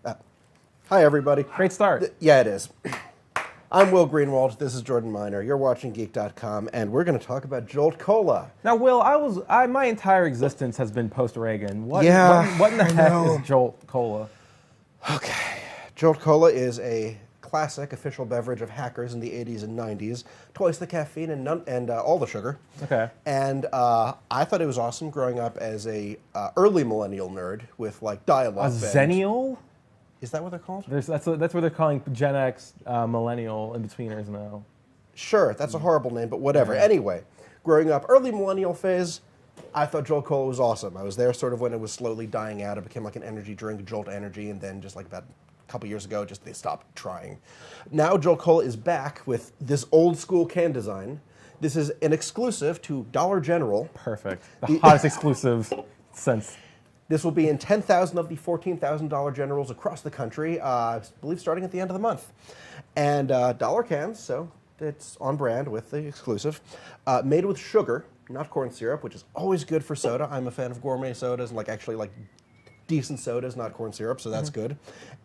Hi, everybody. Great start. Yeah, it is. I'm Will Greenwald. This is Jordan Miner. You're watching Geek.com, and we're going to talk about Jolt Cola. Now, Will, my entire existence has been post-Reagan. What in the heck is Jolt Cola? Okay. Jolt Cola is a classic official beverage of hackers in the 80s and 90s. Twice the caffeine and all the sugar. Okay. And I thought it was awesome growing up as a early millennial nerd with like dial-up. A Zennial? Is that what they're called? That's what they're calling Gen X, millennial in-betweeners now. Sure, that's a horrible name, but whatever. Yeah. Anyway, growing up, early millennial phase, I thought Jolt Cola was awesome. I was there sort of when it was slowly dying out. It became like an energy drink, Jolt Energy, and then just like about a couple years ago, just they stopped trying. Now Jolt Cola is back with this old school can design. This is an exclusive to Dollar General. Perfect. The hottest exclusive since. This will be in 10,000 of the 14,000 Dollar Generals across the country, I believe starting at the end of the month. And dollar cans, so it's on brand with the exclusive. Made with sugar, not corn syrup, which is always good for soda. I'm a fan of gourmet sodas and actually decent sodas, not corn syrup, so that's good.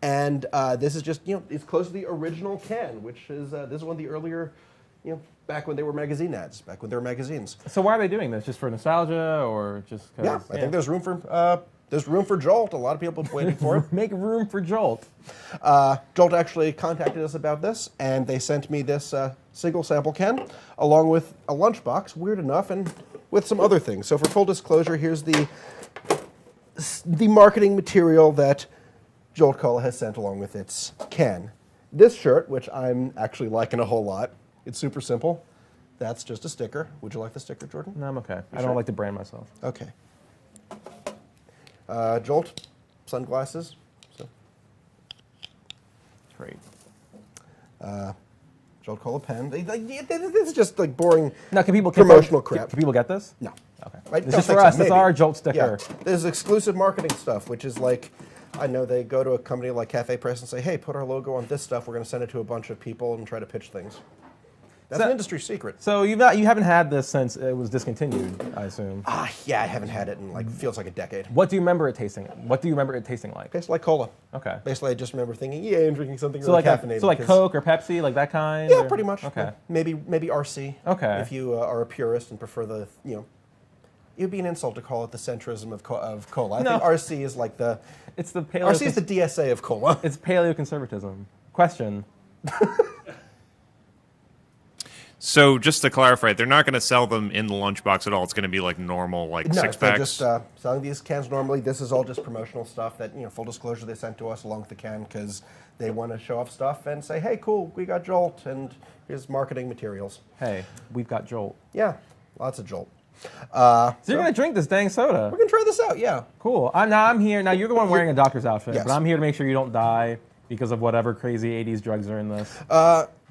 And this is just, it's close to the original can, which is, this is one of the earlier, back when they were magazine ads, back when they were magazines. So why are they doing this? Just for nostalgia or just because? Yeah, I think there's room for Jolt. A lot of people have been waiting for it. Make room for Jolt. Jolt actually contacted us about this, and they sent me this single sample can, along with a lunchbox, weird enough, and with some other things. So for full disclosure, here's the marketing material that Jolt Cola has sent along with its can. This shirt, which I'm actually liking a whole lot, it's super simple. That's just a sticker. Would you like the sticker, Jordan? No, I'm okay. I don't like to brand myself. Okay. Jolt sunglasses. So. Great. Jolt Cola pen. This is just like boring promotional crap. Can people get this? No. Okay. It's just for us. It's our Jolt sticker. Yeah. There's exclusive marketing stuff, which is like, I know they go to a company like Cafe Press and say, hey, put our logo on this stuff. We're going to send it to a bunch of people and try to pitch things. That's an industry secret. So you haven't had this since it was discontinued, I assume. Yeah, I haven't had it in feels like a decade. What do you remember it tasting? What do you remember it tasting like? Tastes like cola. Okay. Basically, I just remember thinking, yeah, I'm drinking something really caffeinated. So like Coke or Pepsi, like that kind? Yeah, pretty much. Okay. Yeah. Maybe RC. Okay. If you are a purist and prefer the, it would be an insult to call it the centrism of cola. I think RC is like the... It's the RC is the DSA of cola. It's paleoconservatism. Question. So just to clarify, they're not going to sell them in the lunchbox at all. It's going to be like normal, six-packs? No, they're just selling these cans normally. This is all just promotional stuff that, full disclosure, they sent to us along with the can because they want to show off stuff and say, hey, cool, we got Jolt, and here's marketing materials. Hey, we've got Jolt. Yeah, lots of Jolt. So you're going to drink this dang soda? We're going to try this out, yeah. Cool. I'm here. Now, you're the one wearing a doctor's outfit, yes. But I'm here to make sure you don't die because of whatever crazy 80s drugs are in this.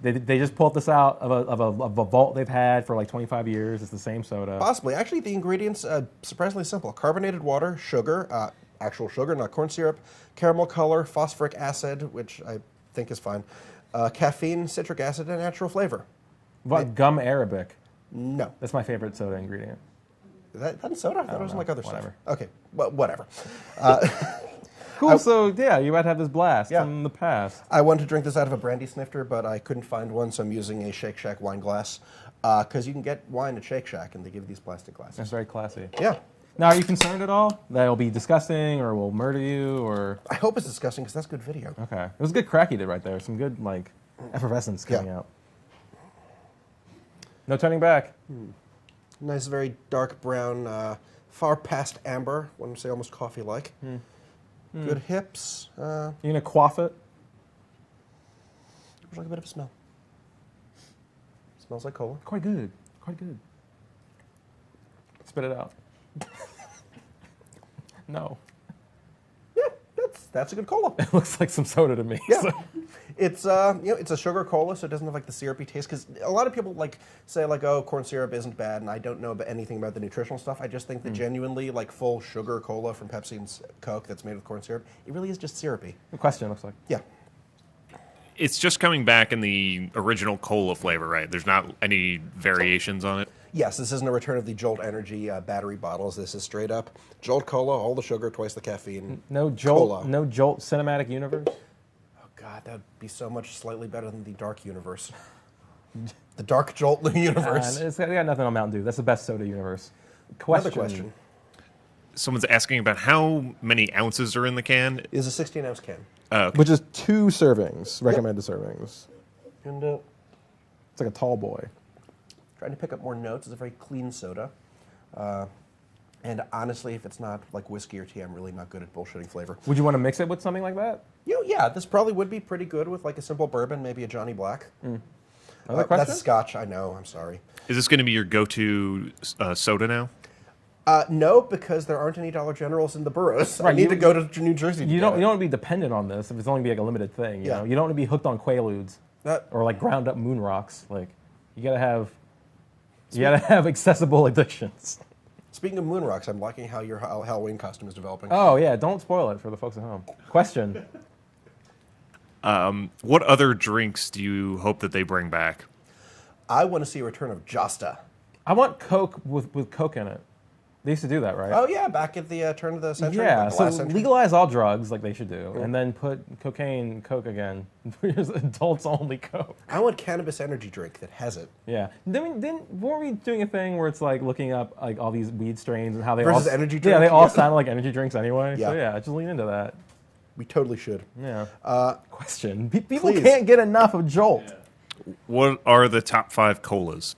They just pulled this out of a vault they've had for 25 years. It's the same soda. Possibly. Actually, the ingredients, surprisingly simple. Carbonated water, sugar, actual sugar, not corn syrup, caramel color, phosphoric acid, which I think is fine, caffeine, citric acid, and natural flavor. What, gum Arabic? No. That's my favorite soda ingredient. Is that in soda? I thought it was in other whatever. Stuff. Okay, well, whatever. Cool, so yeah, you might have this blast from the past. I wanted to drink this out of a brandy snifter, but I couldn't find one, so I'm using a Shake Shack wine glass. Because you can get wine at Shake Shack, and they give these plastic glasses. That's very classy. Yeah. Now, are you concerned at all that it'll be disgusting, or will murder you, or...? I hope it's disgusting, because that's good video. Okay. It was a good crack you did right there. Some good, effervescence coming out. No turning back. Nice, very dark brown, far past amber. Wouldn't say almost coffee-like. Good hips. You gonna quaff it? There's like a bit of a smell. Smells like cola. Quite good. Quite good. Spit it out. No. Yeah, that's a good cola. It looks like some soda to me. Yeah. So. It's it's a sugar cola, so it doesn't have the syrupy taste. Because a lot of people say oh, corn syrup isn't bad, and I don't know anything about the nutritional stuff. I just think that genuinely full sugar cola from Pepsi and Coke that's made with corn syrup, it really is just syrupy. The question looks like. Yeah. It's just coming back in the original cola flavor, right? There's not any variations on it? Yes, this isn't a return of the Jolt Energy battery bottles. This is straight up Jolt Cola, all the sugar, twice the caffeine. No Jolt, Cola. no Jolt cinematic universe. Oh God, that would be so much slightly better than the Dark Universe. The Dark Jolt universe. It's got nothing on Mountain Dew. That's the best soda universe. Another question. Someone's asking about how many ounces are in the can. It is a 16-ounce can. Okay. Which is 2 servings, recommended servings. And It's like a tall boy. trying to pick up more notes. It's a very clean soda. And honestly, if it's not like whiskey or tea, I'm really not good at bullshitting flavor. Would you want to mix it with something like that? Yeah, this probably would be pretty good with like a simple bourbon, maybe a Johnny Black. Another question? That's Scotch, I know, I'm sorry. Is this going to be your go-to soda now? No, because there aren't any Dollar Generals in the boroughs. I Right, need you- to go to New Jersey to You get don't it. want to be dependent on this if it's only be like a limited thing. You Yeah. know, you don't want to be hooked on Quaaludes or like ground up moon rocks. Like you gotta have accessible addictions. Speaking of moon rocks, I'm liking how your Halloween costume is developing. Oh yeah, don't spoil it for the folks at home. Question: What other drinks do you hope that they bring back? I want to see a return of Josta. I want Coke with Coke in it. They used to do that, right? Oh yeah, back at the turn of the century. Yeah, like the so last century. legalize all drugs like they should do, and then put cocaine, Coke again. Here's adults only Coke. I want cannabis energy drink that has it. Yeah. Weren't we doing a thing where it's like looking up like all these weed strains and how they Versus all energy Yeah, drinks? they all Yeah. sound like energy drinks anyway. So Yeah. yeah, just lean into that. We totally should. Yeah. Question: People please. can't get enough of Jolt. What are the top 5 colas?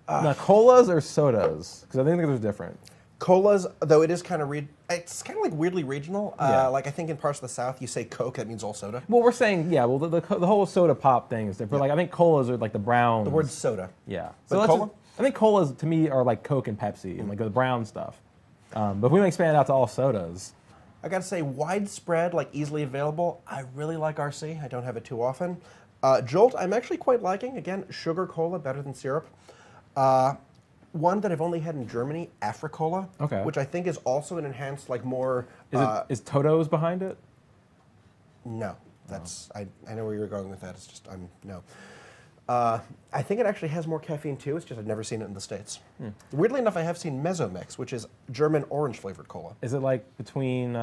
Now, colas or sodas? Because I think they're different. Colas, though it is kind of it's kind of like weirdly regional. Yeah. Like I think in parts of the South, you say Coke, that means all soda. Well, we're saying the whole soda pop thing is different. Like I think colas are like the brown. The word soda. Yeah. But let's cola? I think colas to me are like Coke and Pepsi and like the brown stuff. But if we want to expand it out to all sodas. I gotta say, widespread, like easily available. I really like RC. I don't have it too often. Jolt, I'm actually quite liking. Again, sugar cola, better than syrup. One that I've only had in Germany, Africola, Okay. which I think is also an enhanced, like more. Is Toto's behind it? No, that's I know where you're going with that. It's just no. I think it actually has more caffeine too. It's just I've never seen it in the States. Weirdly enough, I have seen Mezzomix, which is German orange flavored cola. Is it like between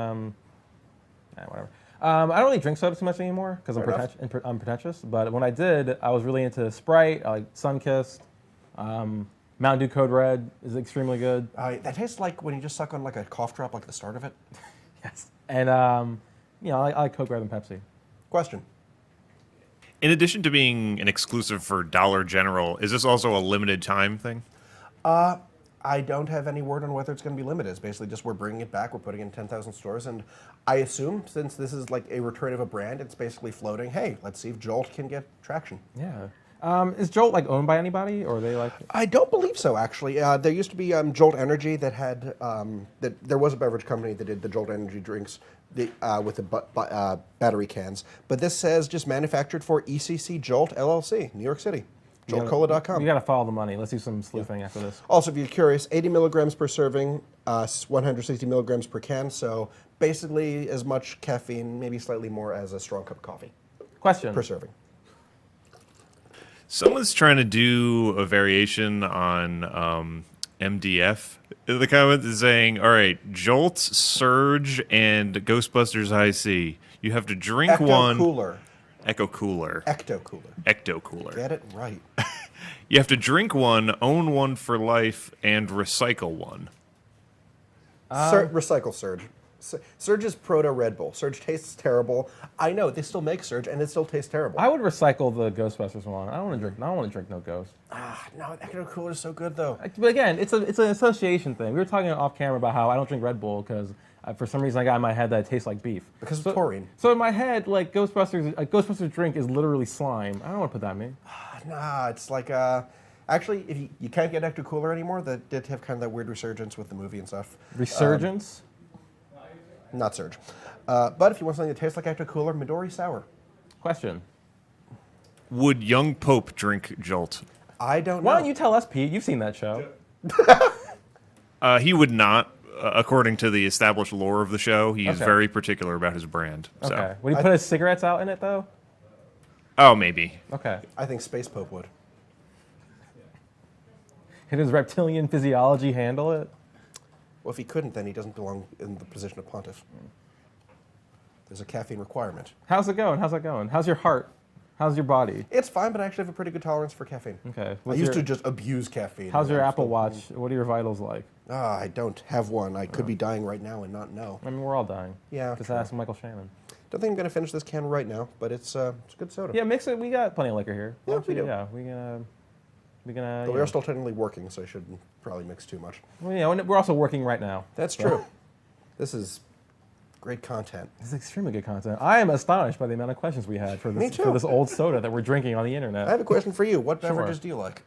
whatever? I don't really drink soda too much anymore because Fair I'm pretentious. But when I did, I was really into Sprite. I like Sunkist. Mountain Dew Code Red is extremely good. That tastes like when you just suck on like a cough drop, like the start of it. Yes. And I like Coke Red and Pepsi. Question. In addition to being an exclusive for Dollar General, is this also a limited time thing? I don't have any word on whether it's going to be limited. It's basically just we're bringing it back. We're putting it in 10,000 stores. And I assume since this is like a return of a brand, it's basically floating, hey, let's see if Jolt can get traction. Yeah. Is Jolt like owned by anybody, or are they like? I don't believe so, actually. There used to be Jolt Energy that had there was a beverage company that did the Jolt Energy drinks with the battery cans. But this says just manufactured for ECC Jolt LLC, New York City. JoltCola.com. You got to follow the money. Let's do some sleuthing after this. Also, if you're curious, 80 milligrams per serving, 160 milligrams per can. So basically as much caffeine, maybe slightly more as a strong cup of coffee Question. per serving. Someone's trying to do a variation on MDF. The comment is saying, all right, Jolt, Surge, and Ghostbusters High C. You have to drink one. Cooler. Echo Cooler. Ecto Cooler. Ecto Cooler. Get it right. You have to drink one, own one for life, and recycle one. Recycle Surge. Surge is proto Red Bull. Surge tastes terrible. I know they still make Surge, and it still tastes terrible. I would recycle the Ghostbusters one. I don't want to drink. I don't want to drink no Ghost. No, Ecto Cooler is so good though. But again, it's an association thing. We were talking off camera about how I don't drink Red Bull because for some reason I got in my head that it tastes like beef. Because of taurine. So in my head, like Ghostbusters drink is literally slime. I don't want to put that in me. Nah, it's like actually, if you can't get Ecto Cooler anymore, that did have kind of that weird resurgence with the movie and stuff. Resurgence. Not Surge. But if you want something that tastes like Ecto Cooler, Midori Sour. Question. Would young Pope drink Jolt? I don't know. Why don't you tell us, Pete? You've seen that show. He would not, according to the established lore of the show. He is Okay. very particular about his brand. So. Okay. Would he put his cigarettes out in it though? Oh, maybe. Okay. I think Space Pope would. Can his reptilian physiology handle it? Well, if he couldn't, then he doesn't belong in the position of pontiff. There's a caffeine requirement. How's it going? How's that going? How's your heart? How's your body? It's fine, but I actually have a pretty good tolerance for caffeine. Okay. I used to just abuse caffeine. How's your I'm Apple still- Watch? What are your vitals like? I don't have one. I could be dying right now and not know. I mean, we're all dying. Yeah, Just true. ask Michael Shannon. Don't think I'm going to finish this can right now, but it's a good soda. Yeah, mix it. We got plenty of liquor here. Yeah, Why don't we you- do. Yeah, we're gonna. But we are still technically working, so I shouldn't probably mix too much. Well, yeah, and we're also working right now. That's true. This is great content. This is extremely good content. I am astonished by the amount of questions we had for Me this, too. for this old soda that we're drinking on the I internet. have a question for you. What Sure. beverages do you like?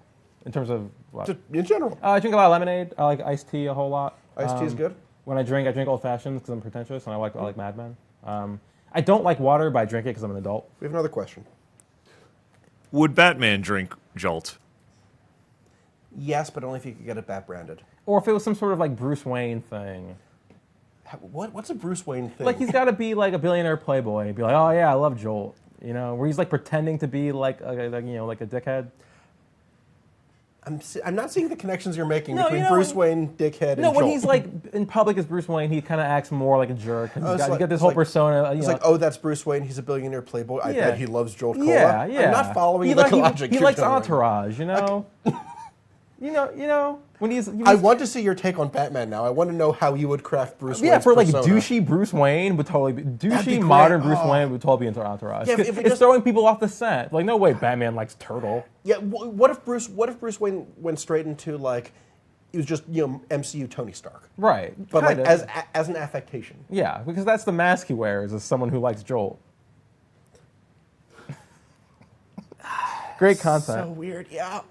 In terms of what? Just in general. I drink a lot of lemonade. I like iced tea a whole lot. Iced tea is good? When I drink old fashions because I'm pretentious and I like Mad Men. I don't like water, but I drink it because I'm an adult. We have another question. Would Batman drink Jolt? Yes, but only if you could get it bat branded. Or if it was some sort of like Bruce Wayne thing. What's a Bruce Wayne thing? Like he's got to be like a billionaire playboy and be like, oh yeah, I love Jolt. You know, where he's like pretending to be like a dickhead. I'm not seeing the connections you're making No, between you know- Bruce Wayne, dickhead, and No, when Jolt. he's like in public as Bruce Wayne, he kind of acts more like a jerk. He's Oh, it's got, like- you got this it's whole like- persona. You It's know. like, oh, that's Bruce Wayne. He's a billionaire playboy. I Yeah. bet he loves Jolt Cola. yeah, yeah. I'm not following he the like, logic. He you're likes telling me. Entourage, you know. you know when he's I want to see your take on Batman now. I want to know how you would craft Bruce Wayne. yeah, for like persona. douchey Bruce Wayne would totally be douchey great. modern Bruce Oh. Wayne would totally be into Entourage. Yeah, 'Cause if we it's just- throwing people off the scent. Like no way, Batman likes Turtle. Yeah, what if Bruce Wayne went straight into like he was just MCU Tony Stark, Right, but like kinda. as an affectation. Yeah, because that's the mask he wears as someone who likes Jolt. Great content. So weird, yeah.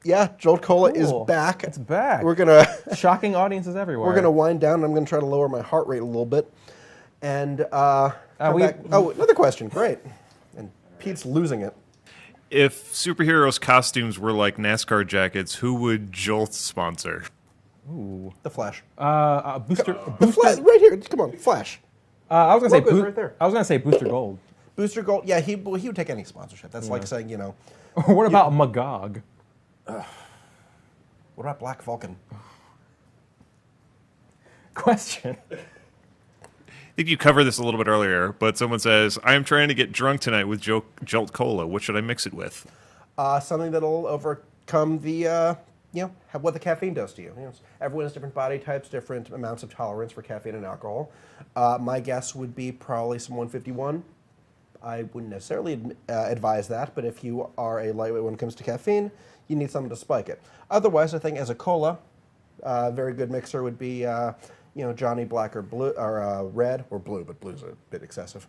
Yeah, Jolt Cola is Cool. back. It's back. We're gonna Shocking audiences everywhere. we're gonna wind down. I'm gonna try to lower my heart rate a little bit, and come we- back. Oh, another question. Great. And Pete's losing it. If superheroes' costumes were like NASCAR jackets, who would Jolt sponsor? The Flash. Booster. The Flash, right here. Come on, Flash. I was gonna say Logo's right there. I was gonna say Booster Gold. Booster Gold. Yeah, he would take any sponsorship. That's like saying What about Magog? what about Black Vulcan? Question. I think you covered this a little bit earlier, but someone says, I am trying to get drunk tonight with Jolt Cola. What should I mix it with? Something that'll overcome the what the caffeine does to you. Everyone has different body types, different amounts of tolerance for caffeine and alcohol. My guess would be probably some 151. I wouldn't necessarily advise that, but if you are a lightweight when it comes to caffeine, you need something to spike it. Otherwise, I think as a cola, a very good mixer would be Johnny Black or blue or red or blue, but blue's a bit excessive.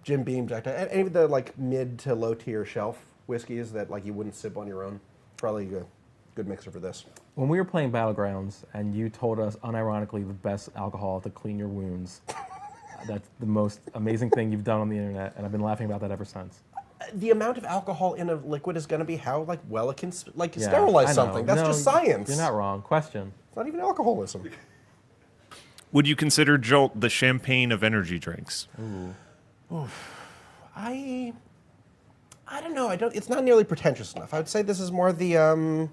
Jim Beam, Jack Daniels, any of the like mid to low tier shelf whiskeys that like you wouldn't sip on your own. Probably a good mixer for this. When we were playing Battlegrounds and you told us unironically the best alcohol to clean your wounds, that's the most amazing thing you've done on the internet, and I've been laughing about that ever since. The amount of alcohol in a liquid is going to be how like well it can Yeah, sterilize I know. something. That's No, just science. You're not wrong. Question. It's not even alcoholism. Would you consider Jolt the champagne of energy drinks? I don't know. It's not nearly pretentious enough. I would say this is more the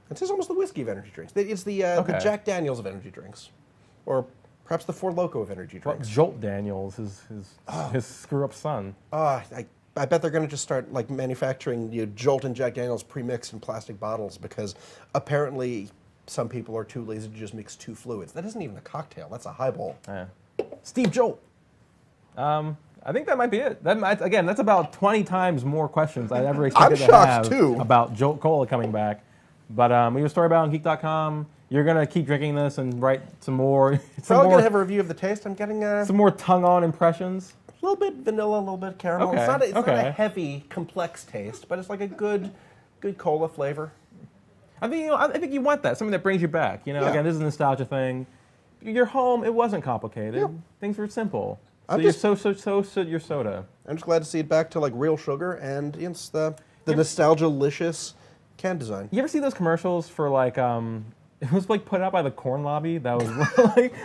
This is almost the whiskey of energy drinks. It's the Okay. Jack Daniels of energy drinks, or perhaps the Four Loko of energy Well, drinks. Jolt Daniels, his screw up son. I bet they're going to just start like manufacturing Jolt and Jack Daniels pre-mixed in plastic bottles because apparently some people are too lazy to just mix two fluids. That isn't even a cocktail. That's a highball. Yeah. Steve Jolt. I think that might be it. Again, that's about 20 times more questions I ever expected to shocked, have too. about Jolt Cola coming back. But we have a story about it on Geek.com. You're gonna keep drinking this and write some more. Probably going to have a review of the taste. I'm getting a some more tongue-on impressions. little bit vanilla, a little bit caramel. Okay, It's not a okay. heavy, complex taste, but it's like a good cola flavor. I think you want that, something that brings you back. Yeah. Again, this is a nostalgia thing. You're home. It wasn't complicated. Yeah. Things were simple. So I'm you're just- your soda. I'm just glad to see it back to like real sugar and it's the nostalgia-licious can design. You ever see those commercials for like it was like put out by the Corn Lobby that was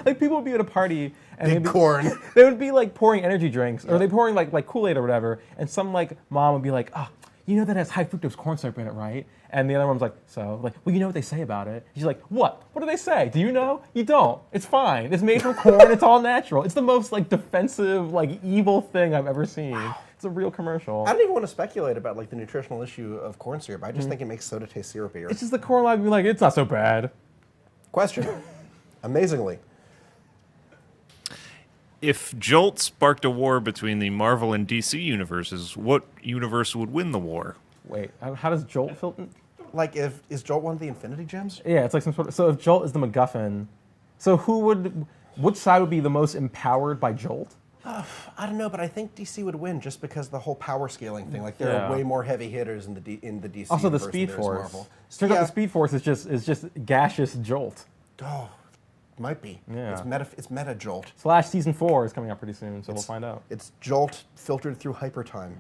like people would be at a party and Big corn. they would be like pouring energy drinks or they pouring like Kool-Aid or whatever, and some like mom would be like, oh, you know that has high fructose corn syrup in it, right? And the other one was like, so? Like, well, you know what they say about it. She's like, what? What do they say? Do you know? You don't. It's fine. It's made from corn. It's all natural. It's the most like defensive, like evil thing I've ever seen. Wow. It's a real commercial. I don't even want to speculate about like the nutritional issue of corn syrup. I just think it makes soda taste syrupier. It's just the corn line being like, it's not so bad. Question. Amazingly. If Jolt sparked a war between the Marvel and DC universes, what universe would win the war? Wait, how does Jolt filter? Like, is Jolt one of the Infinity Gems? Yeah, it's like some sort of. So if Jolt is the MacGuffin, so which side would be the most empowered by Jolt? I don't know, but I think DC would win just because the whole power scaling thing. Like, there are way more heavy hitters in the DC also, the universe Speed than there is Force. Marvel. Turns out the Speed Force is just gaseous Jolt. Oh, might be. Yeah. It's meta Jolt. Slash season 4 is coming out pretty soon, so we'll find out. It's Jolt filtered through hypertime.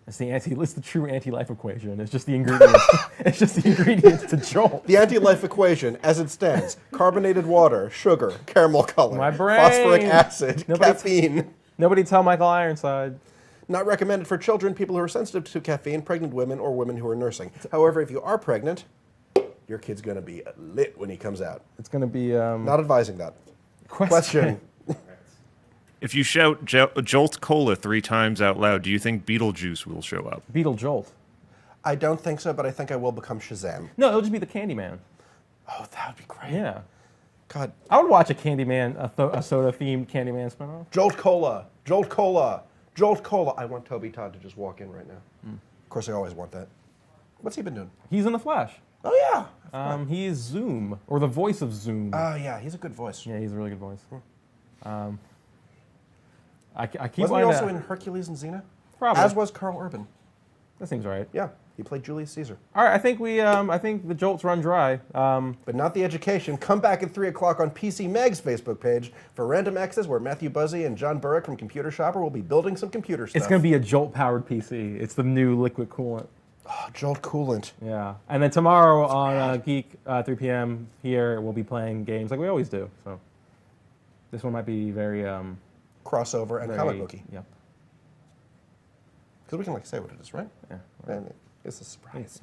It's the true anti-life equation. It's just the ingredients. It's just the ingredients to Jolt. The anti-life equation, as it stands: carbonated water, sugar, caramel color, My brain. phosphoric acid, caffeine. Nobody tell Michael Ironside. Not recommended for children, people who are sensitive to caffeine, pregnant women, or women who are nursing. However, if you are pregnant, your kid's going to be lit when he comes out. It's going to be... Not advising that. Question. If you shout Jolt Cola 3 times out loud, do you think Beetlejuice will show up? Beetle Jolt. I don't think so, but I think I will become Shazam. No, it'll just be the Candyman. Oh, that would be great. Yeah. God. I would watch a Candyman, a soda-themed Candyman spinoff. Jolt Cola. Jolt Cola. Jolt Cola. I want Toby Todd to just walk in right now. Of course, I always want that. What's he been doing? He's in The Flash. Oh, yeah. He is Zoom, or the voice of Zoom. Oh, yeah. He's a good voice. Yeah, he's a really good voice. I keep Wasn't he wanting also to- in Hercules and Xena? Probably. As was Carl Urban. That seems right. Yeah. He played Julius Caesar. All right, I think the Jolts run dry. But not the education. Come back at 3 o'clock on PC Mag's Facebook page for Random Access, where Matthew Buzzy and John Burrick from Computer Shopper will be building some computer stuff. It's going to be a Jolt-powered PC. It's the new liquid coolant. Oh, Jolt Coolant. Yeah. And then tomorrow on Geek, 3 p.m. here, we'll be playing games like we always do. So this one might be very... Crossover and very, comic booky. Yep. Because we can say what it is, right? Yeah. And it's a surprise. Yeah.